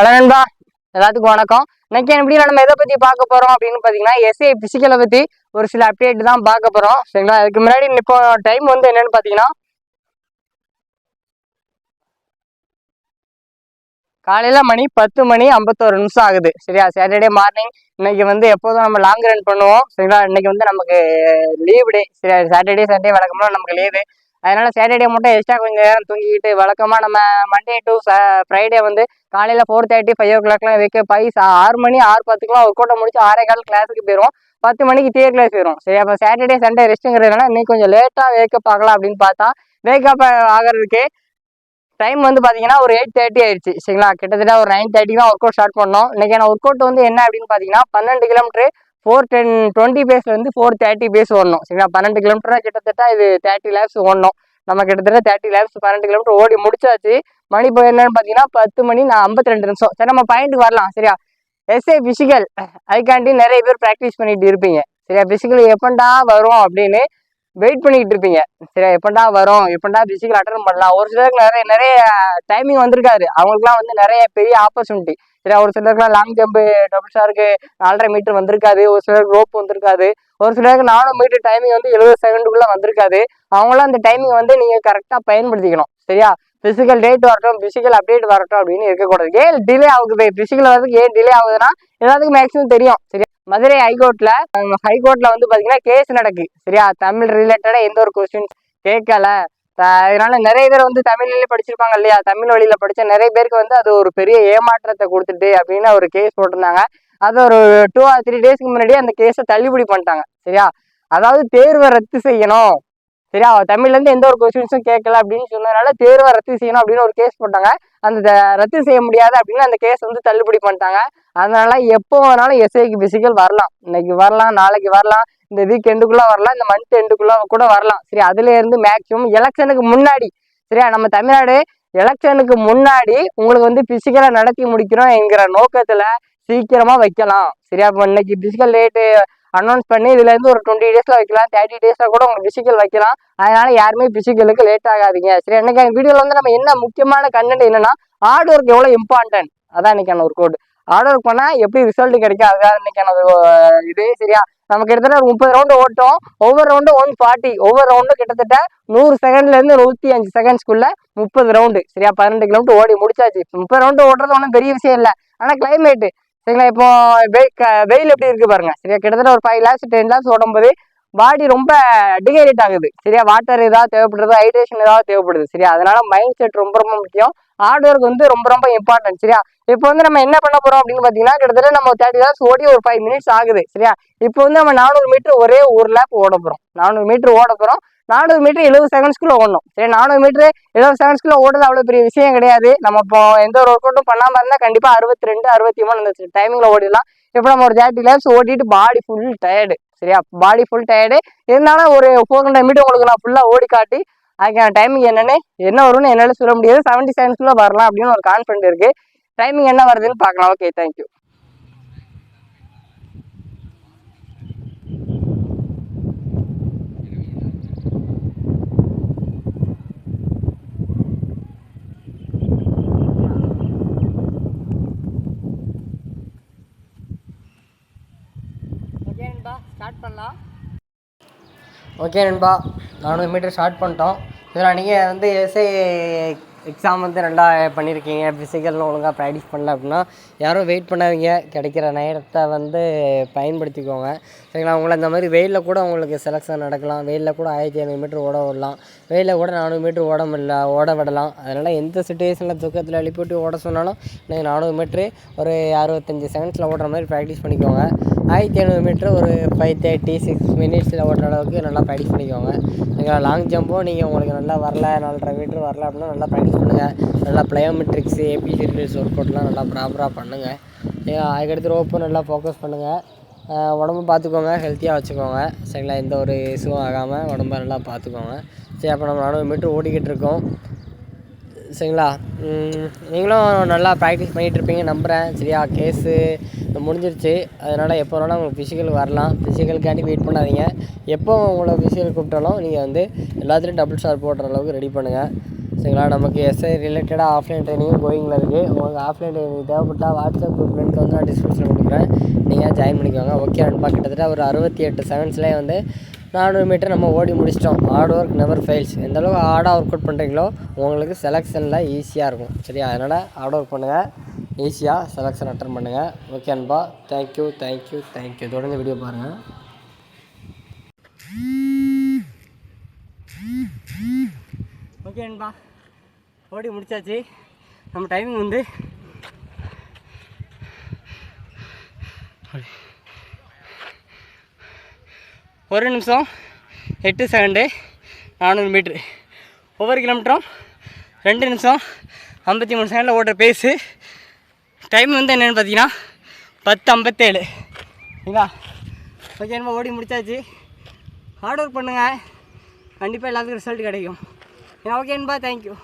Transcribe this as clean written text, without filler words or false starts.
Hello நண்பா, எல்லாத்துக்கும் வணக்கம். இன்னைக்கு எப்படி நம்ம எதை பத்தி பார்க்க போறோம் அப்படின்னு பாத்தீங்கன்னா, எஸ்ஏ பிசிக்கலை பத்தி ஒரு சில அப்டேட் தான் பார்க்க போறோம். சரிங்களா? அதுக்கு முன்னாடி இப்போ டைம் வந்து என்னன்னு பாத்தீங்கன்னா, காலையில மணி 10:51 ஆகுது. சரியா? Saturday morning. இன்னைக்கு வந்து எப்போதும் நம்ம லாங் ரன் பண்ணுவோம். சரிங்களா? இன்னைக்கு வந்து நமக்கு லீவ் டே. சரியா? சாட்டர்டே சண்டே வழக்கமாக நமக்கு லீவு. அதனால சாட்டர்டே மட்டும் எக்ஸ்ட்ரா கொஞ்சம் நேரம் தூங்கிக்கிட்டு வழக்கமாக நம்ம மண்டே டு ஃப்ரைடே வந்து காலையில் 4:30 5 o'clockலாம் வைக்க 6 மணி 6:10க்குலாம் ஒர்க் அவுட்டை முடிச்சு 6:15 கிளாஸுக்கு போயிடுவோம். 10 மணிக்கு தியர் கிளாஸ் போயிடும். சரி, அப்போ சாட்டர்டே சண்டே ரெஸ்ட்டுங்கிறதுனால இன்னைக்கு கொஞ்சம் லேட்டாக வேக்கப் ஆகலாம் அப்படின்னு பார்த்தா வேக்கப் ஆகிறதுக்கு டைம் வந்து பார்த்தீங்கன்னா ஒரு 8:30 ஆயிடுச்சு. சரிங்களா? கிட்டத்தட்ட ஒரு 9:30 தான் ஒர்க் அவுட் ஸ்டார்ட் பண்ணோம். இன்னைக்கான ஒர்க் அவுட் வந்து என்ன அப்படின்னு பார்த்தீங்கன்னா 12 கிலோமீட்டர் 420 பேஸ்லேருந்து 430 பேஸ் ஓடணும். சரிங்களா? 12 கிலோமீட்டர்னா கிட்டத்தட்ட இது 30 லேப்ஸ் ஓடணும். நம்ம கிட்டத்தட்ட 30 லேப்ஸ் 12 கிலோமீட்டர் ஓடி முடிச்சாச்சு. மணி இப்போ என்னன்னு பார்த்தீங்கன்னா 10 மணி 52 நிமிஷம். சரி, நம்ம பாயிண்ட்டுக்கு வரலாம். சரியா? எஸ்ஏ பிசிக்கல் அதுக்காண்டி நிறைய பேர் ப்ராக்டிஸ் பண்ணிட்டு இருப்பீங்க. சரியா? பிசிக்கல் எப்பண்டா வரும் அப்படின்னு வெயிட் பண்ணிக்கிட்டு இருப்பீங்க. சரியா? எப்பண்டா வரும், எப்பண்டா பிசிக்கல் அட்டன் பண்ணலாம். ஒரு சிலருக்கு நிறைய நிறைய டைமிங் வந்திருக்காரு. அவங்களுக்குலாம் வந்து நிறைய பெரிய ஆப்பர்ச்சுனிட்டி. சரியா? ஒரு சிலருக்குலாம் லாங் ஜம்ப் டபுள் ஸ்டாருக்கு 4.5 மீட்டர் வந்திருக்காது. ஒரு சிலருக்கு ரோப் வந்திருக்காது. ஒரு சிலருக்கு 400 மீட்டர் டைமிங் வந்து 70 செகண்டுக்குள்ள வந்திருக்காது. அவங்களாம் அந்த டைமிங் வந்து நீங்க கரெக்டாக பயன்படுத்திக்கணும். சரியா? பிசிக்கல் டேட் வரட்டும், பிசிக்கல் அப்டேட் வரட்டும் அப்படின்னு இருக்கக்கூடாது. ஏன் டிலே ஆகுது, பிசிக்கல் வரதுக்கு ஏன் டிலே ஆகுதுன்னா எல்லாத்துக்கும் மேக்ஸிமம் தெரியும். சரியா? மதுரை ஹைகோர்ட்ல வந்து பாத்தீங்கன்னா கேஸ் நடக்கு. சரியா? தமிழ் ரிலேட்டடா எந்த ஒரு கொஸ்டின்ஸ் கேட்கல. அதனால நிறைய பேர் வந்து தமிழ்லயே படிச்சிருப்பாங்க இல்லையா? தமிழ் வழியில படிச்ச நிறைய பேருக்கு வந்து அது ஒரு பெரிய ஏமாற்றத்தை கொடுத்துட்டு அப்படின்னு ஒரு கேஸ் போட்டிருந்தாங்க. அது ஒரு 2 or 3 டேஸ்க்கு முன்னாடியே அந்த கேஸை தள்ளுபடி பண்ணிட்டாங்க. சரியா? அதாவது தேர்வை ரத்து செய்யணும். சரியா? தமிழ்ல இருந்து எந்த ஒரு கொஸ்டின்ஸும் கேட்கல அப்படின்னு சொன்னதுனால தேர்வை ரத்து செய்யணும் அப்படின்னு ஒரு கேஸ் போட்டாங்க. அந்த ரத்து செய்ய முடியாது அப்படின்னு அந்த கேஸ் வந்து தள்ளுபடி பண்ணிட்டாங்க. அதனால எப்போ வேணாலும் எஸ்ஐக்கு பிசிக்கல் வரலாம். இன்னைக்கு வரலாம், நாளைக்கு வரலாம், இந்த வீக் எண்டுக்குள்ள வரலாம், இந்த மந்த் எண்டுக்குள்ள கூட வரலாம். சரி, அதுல இருந்து மேக்சிமம் எலெக்ஷனுக்கு முன்னாடி. சரியா? நம்ம தமிழ்நாடு எலெக்ஷனுக்கு முன்னாடி உங்களுக்கு வந்து பிசிக்கலை நடத்தி முடிக்கிறோம் என்கிற நோக்கத்துல சீக்கிரமா வைக்கலாம். சரியா? இப்போ இன்னைக்கு பிசிக்கல் டேட்டு அனௌன்ஸ் பண்ணி இதுல இருந்து ஒரு 20 டேஸ்ல வைக்கலாம், 30 டேஸ்ல கூட உங்களுக்கு பிசிக்கல் வைக்கலாம். அதனால யாருமே பிசிக்கலுக்கு லேட் ஆகாதீங்க. சரி, இன்னைக்கு வீடியோல வந்து நம்ம என்ன முக்கியமான கண்டென்ட் என்னன்னா ஹார்ட் ஒர்க் எவ்வளவு இம்பார்ட்டன்ட், அதான் இன்னைக்கான ஒரு கோட். ஹார்ட் ஒர்க் பண்ணா எப்படி ரிசல்ட் கிடைக்கும், அதுதான் இன்னைக்கான இது. சரியா? நம்ம கிட்டத்தட்ட ஒரு 30 ரவுண்டு ஓட்டோம். ஒவ்வொரு ரவுண்டும் 140, ஒவ்வொரு ரவுண்டும் கிட்டத்தட்ட 100 செகண்ட்ல இருந்து 105 செகண்ட்ஸ்க்குள்ள 30 ரவுண்டு. சரியா? 12 கிலோமீட்டர் ஓடி முடிச்சாச்சு. 30 ரவுண்டு ஓடுறது ஒன்றும் பெரிய விஷயம் இல்லை. ஆனா கிளைமேட் சரிங்களா? இப்போ வெயில் எப்படி இருக்கு பாருங்க. சரியா? கிட்டத்தட்ட ஒரு 5 laps 10 laps ஓடும்போது பாடி ரொம்ப டிஹைட்ரேட் ஆகுது. சரியா? வாட்டர் ஏதாவது தேவைப்படுது, ஹைட்ரேஷன் ஏதாவது தேவைப்படுது. சரியா? அதனால மைண்ட் செட் ரொம்ப ரொம்ப முக்கியம். ஹார்ட் ஒர்க் வந்து ரொம்ப ரொம்ப இம்பார்ட்டன்ட். சரியா? இப்போ வந்து நம்ம என்ன பண்ண போறோம் அப்படின்னு பாத்தீங்கன்னா கிட்டத்தட்ட நம்ம 30 laps ஓடி ஒரு 5 minutes ஆகுது. சரியா? இப்போ வந்து நம்ம 400 மீட்டர் ஒரே ஒரு லேப் ஓட போறோம். 400 மீட்டர் ஓட போறோம். 400 மீட்டர் 70 செகண்ட்ஸ்குள்ள ஓடணும். சரி, 400 மீட்டர் 70 செகண்ட்ஸ்குள்ள ஓடுறது அவ்வளவு பெரிய விஷயம் கிடையாது. நம்ம இப்போ எந்த ஒரு ஒர்க் அவுட்டும் பண்ணாம இருந்தா கண்டிப்பா 62 63 அந்த டைமிங்ல ஓடிடலாம். இப்போ நம்ம ஒரு 30 laps ஓடிட்டு பாடி ஃபுல் டயர்டு. சரியா? பாடி ஃபுல் டயர்டு இருந்தாலும் ஒரு 400 மீட்டர் உங்களுக்கு நான் ஃபுல்லா ஓடி காட்டி அதுக்கான டைமிங் என்ன வரும்னு என்னால சொல்ல முடியாது. 70 செகண்ட்ஸ்குள்ள வரலாம் அப்படின்னு ஒரு கான்ஃபிடன்ட் இருக்கு. டைமிங் என்ன வருதுன்னு பார்க்கலாம். Okay, thank you. ஓகே நண்பா, ஸ்டார்ட் பண்ணலாம். ஓகே நண்பா, 400 மீட்டர் ஸ்டார்ட் பண்ணிட்டோம். இதில் நீங்கள் வந்து எஸ்ஐ எக்ஸாம் வந்து நல்லா பண்ணியிருக்கீங்க, ஃபிசிக்கல்னு ஒழுங்காக ப்ராக்டிஸ் பண்ணல அப்படின்னா யாரும் வெயிட் பண்ணாதீங்க. கிடைக்கிற நேரத்தை வந்து பயன்படுத்திக்கோங்க. சரிங்களா? உங்களை இந்த மாதிரி வெயிலில் கூட உங்களுக்கு செலெக்ஷன் நடக்கலாம். வெயிலில் கூட 1500 மீட்டர் ஓட விடலாம். வெயிலில் கூட 400 மீட்டர் ஓட விடலாம். அதனால் எந்த சுச்சுவேஷனில் தூக்கத்தில் எழுப்பிட்டு ஓட சொன்னாலும் நீங்கள் 400 மீட்ரு ஒரு 65 செகண்ட்ஸில் ஓடுற மாதிரி ப்ராக்டிஸ் பண்ணிக்கோங்க. 1500 மீட்ரு ஒரு 5:30 6 minutesல ஓடுற அளவுக்கு நல்லா ப்ராக்டிஸ் பண்ணிக்கோங்க. சரிங்களா? லாங் ஜம்பும் நீங்கள் உங்களுக்கு நல்லா வரல, 4.5 மீட்ரு வரல அப்படின்னா நல்லா ப்ராக்டிஸ் பண்ணுங்கள். நல்லா ப்ளயோமெட்ரிக்ஸு ஏபிசிடிஸ் ஒர்க் அவுட்லாம் நல்லா ப்ராப்பராக பண்ணுங்கள். அதுக்கடுத்து ரோப்பும் நல்லா ஃபோக்கஸ் பண்ணுங்கள். உடம்பு பார்த்துக்கோங்க, ஹெல்த்தியாக வச்சுக்கோங்க. சரிங்களா? எந்த ஒரு இஷ்யூவும் ஆகாமல் உடம்ப நல்லா பார்த்துக்கோங்க. சரி, அப்போ நம்ம 400 மீட்ரு ஓடிக்கிட்டு இருக்கோம். சரிங்களா? நீங்களும் நல்லா ப்ராக்டிஸ் பண்ணிகிட்ருப்பீங்க நம்புகிறேன். சரியா? கேஸு முடிஞ்சிருச்சு. அதனால் எப்போ வேணாலும் உங்களுக்கு ஃபிசிக்கல் வரலாம். ஃபிசிக்கலுக்காண்டி வெயிட் பண்ணாதீங்க. எப்போ உங்களை ஃபிசிக்கல் கூப்பிட்டாலும் நீங்கள் வந்து எல்லாத்துலேயும் டபுள் ஸ்டார் போடுற அளவுக்கு ரெடி பண்ணுங்கள். சரிங்களா. நமக்கு எஸ்ஐ ரிலேட்டடாக ஆஃப்லைன் ட்ரைனிங்கும் கோயிங்கில் இருக்குது. உங்களுக்கு ஆஃப்லைன் ட்ரைனிங் தேவைப்பட்டால் வாட்ஸ்அப் குரூப் லிங்க் வந்து நான் டிஸ்கிரிப்ஷனில் கொடுக்குறேன், நீங்கள் ஜாயின் பண்ணிக்கோங்க. ஓகே நண்பா, கிட்டத்தட்ட ஒரு 68 செகண்ட்ஸ்லேயே வந்து 400 மீட்டர் நம்ம ஓடி முடிச்சிட்டோம். Hard work never fails. எந்தளவுக்கு ஹார்டாக ஒர்க் அவுட் பண்ணுறீங்களோ உங்களுக்கு செலெக்ஷனில் ஈஸியாக இருக்கும். சரியா, அதனால் ஹார்ட் ஒர்க் பண்ணுங்கள், ஈஸியாக செலெக்ஷன் அட்டன் பண்ணுங்கள். ஓகே நண்பா, தேங்க்யூ. தொடர்ந்து வீடியோ பாருங்கள். ஓகே நண்பா, ஓடி முடிச்சாச்சு. நம்ம டைமிங் வந்து 1 நிமிஷம் 8 செகண்டு 400 மீட்ரு. ஒவ்வொரு கிலோமீட்டரும் 2 நிமிஷம் 53 செகண்டில் ஓடுற பேஸு. டைம் வந்து என்னென்னு பார்த்தீங்கன்னா 10:57. சரிங்களா. ஓகே நம்ம ஓடி முடிச்சாச்சு. ஹார்ட் ஒர்க் பண்ணுங்கள், கண்டிப்பாக எல்லாத்துக்கும் ரிசல்ட் கிடைக்கும். ஓகேன்பா, தேங்க்யூ.